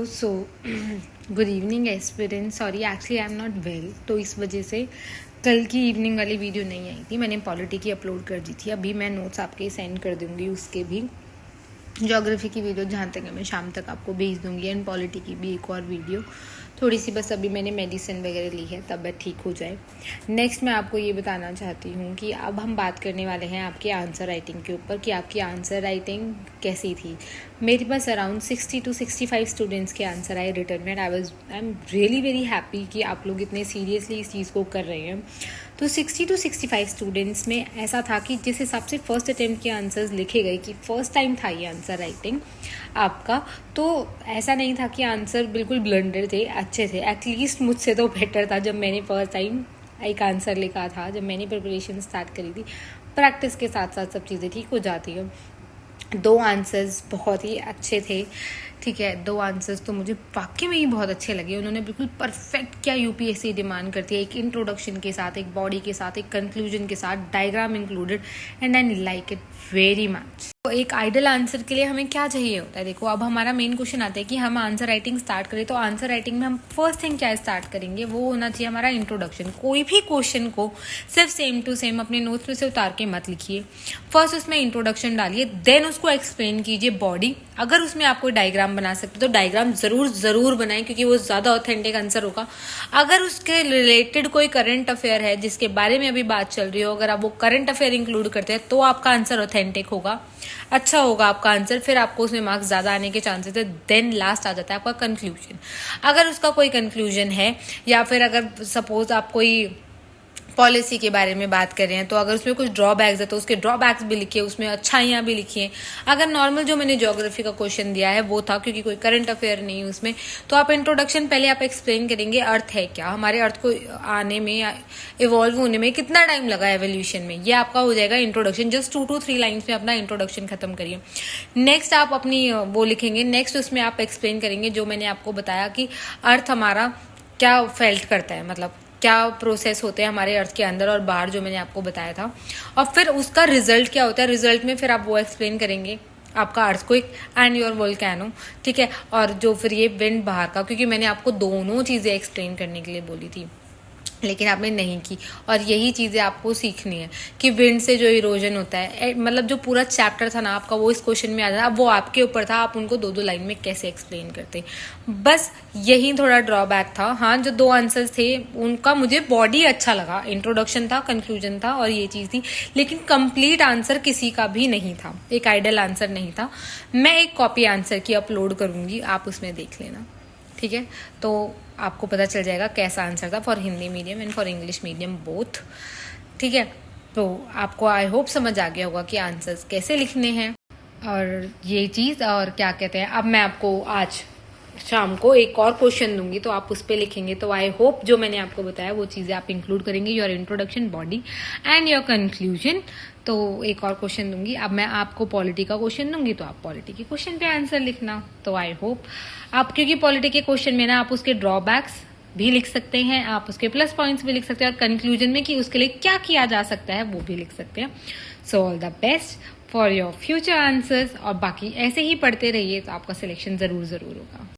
So good evening aspirant. Sorry, actually I am not well, तो इस वजह से कल की इवनिंग वाली वीडियो नहीं आई थी। मैंने पॉलिटी की अपलोड कर दी थी। अभी मैं नोट्स आपके सेंड कर दूंगी, उसके भी ज्योग्राफी की वीडियो जहाँ तक है मैं शाम तक आपको भेज दूंगी, एंड पॉलिटी की भी एक और वीडियो। थोड़ी सी बस अभी मैंने मेडिसिन वगैरह ली है, तबीयत ठीक हो जाए। नेक्स्ट मैं आपको ये बताना चाहती हूँ कि अब हम बात करने वाले हैं आपके आंसर राइटिंग के ऊपर कि आपकी आंसर राइटिंग कैसी थी। मेरे पास अराउंड 60 to 65 स्टूडेंट्स के आंसर आए रिटर्न में। I am really very happy कि आप लोग इतने सीरियसली इस चीज़ को कर रहे हैं। तो 60 to 65 स्टूडेंट्स में ऐसा था कि जिस हिसाब से फर्स्ट अटेम्प्ट के आंसर्स लिखे गए कि फर्स्ट टाइम था ये आंसर राइटिंग आपका, तो ऐसा नहीं था कि आंसर बिल्कुल ब्लंडर थे, अच्छे थे। एटलीस्ट मुझसे तो बेटर था जब मैंने फर्स्ट टाइम एक आंसर लिखा था, जब मैंने प्रिपरेशन स्टार्ट करी थी। प्रैक्टिस के साथ साथ सब चीज़ें ठीक हो जाती हैं। 2 आंसर्स बहुत ही अच्छे थे, ठीक है। 2 आंसर्स तो मुझे वाकई में ही बहुत अच्छे लगे। उन्होंने बिल्कुल परफेक्ट क्या यूपीएससी डिमांड करती है, एक इंट्रोडक्शन के साथ, एक बॉडी के साथ, एक कंक्लूजन के साथ, diagram included, and I like it very much. तो एक आइडल आंसर के लिए हमें क्या चाहिए होता है? देखो, अब हमारा मेन क्वेश्चन आता है कि हम आंसर राइटिंग स्टार्ट करें, तो आंसर राइटिंग में हम फर्स्ट थिंग क्या स्टार्ट करेंगे, वो होना चाहिए हमारा इंट्रोडक्शन। कोई भी क्वेश्चन को सिर्फ सेम टू सेम अपने नोट्स में से उतार के मत लिखिए। फर्स्ट उसमें इंट्रोडक्शन डालिए, देन उसको एक्सप्लेन कीजिए बॉडी। अगर उसमें आप कोई डायग्राम बना सकते तो डायग्राम जरूर बनाएं, क्योंकि वो ज्यादा ऑथेंटिक आंसर होगा। अगर उसके रिलेटेड कोई करंट अफेयर है जिसके बारे में अभी बात चल रही हो, अगर आप वो करंट अफेयर इंक्लूड करते हैं तो आपका आंसर ऑथेंटिक होगा, अच्छा होगा आपका आंसर, फिर आपको उसमें मार्क्स ज्यादा आने के चांसेस है। देन लास्ट आ जाता है आपका कंक्लूजन। अगर उसका कोई कंक्लूजन है, या फिर अगर सपोज आप कोई पॉलिसी के बारे में बात कर रहे हैं, तो अगर उसमें कुछ ड्रॉबैक्स है तो उसके ड्रॉबैक्स भी लिखिए, उसमें अच्छाइयाँ भी लिखिए। अगर नॉर्मल जो मैंने ज्योग्राफी का क्वेश्चन दिया है वो था, क्योंकि कोई करंट अफेयर नहीं उसमें, तो आप इंट्रोडक्शन पहले आप एक्सप्लेन करेंगे अर्थ है क्या, हमारे अर्थ को आने में, इवॉल्व होने में कितना टाइम लगा एवोल्यूशन में, ये आपका हो जाएगा इंट्रोडक्शन। जस्ट 2 to 3 लाइन्स में अपना इंट्रोडक्शन खत्म करिए। नेक्स्ट आप अपनी वो लिखेंगे, नेक्स्ट उसमें आप एक्सप्लेन करेंगे जो मैंने आपको बताया कि अर्थ हमारा क्या फेल्ट करता है, मतलब क्या प्रोसेस होते हैं हमारे अर्थ के अंदर और बाहर, जो मैंने आपको बताया था। और फिर उसका रिजल्ट क्या होता है, रिजल्ट में फिर आप वो एक्सप्लेन करेंगे आपका अर्थ को एंड योर वोल्केनो, ठीक है। और जो फिर ये विंड बाहर का, क्योंकि मैंने आपको दोनों चीज़ें एक्सप्लेन करने के लिए बोली थी लेकिन आपने नहीं की, और यही चीज़ें आपको सीखनी है कि विंड से जो इरोजन होता है, मतलब जो पूरा चैप्टर था ना आपका वो इस क्वेश्चन में आ जाता, अब वो आपके ऊपर था, आप उनको 2 लाइन में कैसे एक्सप्लेन करते। बस यही थोड़ा ड्रॉबैक था। हाँ, जो 2 आंसर्स थे उनका मुझे बॉडी अच्छा लगा, इंट्रोडक्शन था, कंक्लूजन था और ये चीज़ थी, लेकिन कंप्लीट आंसर किसी का भी नहीं था, एक आइडल आंसर नहीं था। मैं एक कॉपी आंसर की अपलोड करूंगी, आप उसमें देख लेना, ठीक है। तो आपको पता चल जाएगा कैसा आंसर था for Hindi medium and for English medium both, ठीक है। तो आपको आई होप समझ आ गया होगा कि आंसर्स कैसे लिखने हैं और ये चीज़। और क्या कहते हैं, अब मैं आपको आज शाम को एक और क्वेश्चन दूंगी, तो आप उस पर लिखेंगे। तो आई होप जो मैंने आपको बताया वो चीज़ें आप इंक्लूड करेंगे, your introduction, body and your conclusion. तो एक और क्वेश्चन दूंगी, अब मैं आपको पॉलिटी का क्वेश्चन दूंगी, तो आप पॉलिटी के क्वेश्चन पे आंसर लिखना। तो आई होप आप, क्योंकि पॉलिटी के क्वेश्चन में ना आप उसके ड्रॉबैक्स भी लिख सकते हैं, आप उसके प्लस पॉइंट्स भी लिख सकते हैं, और कंक्लूजन में कि उसके लिए क्या किया जा सकता है वो भी लिख सकते हैं। So all the best for your future answers, और बाकी ऐसे ही पढ़ते रहिए तो आपका सिलेक्शन जरूर होगा।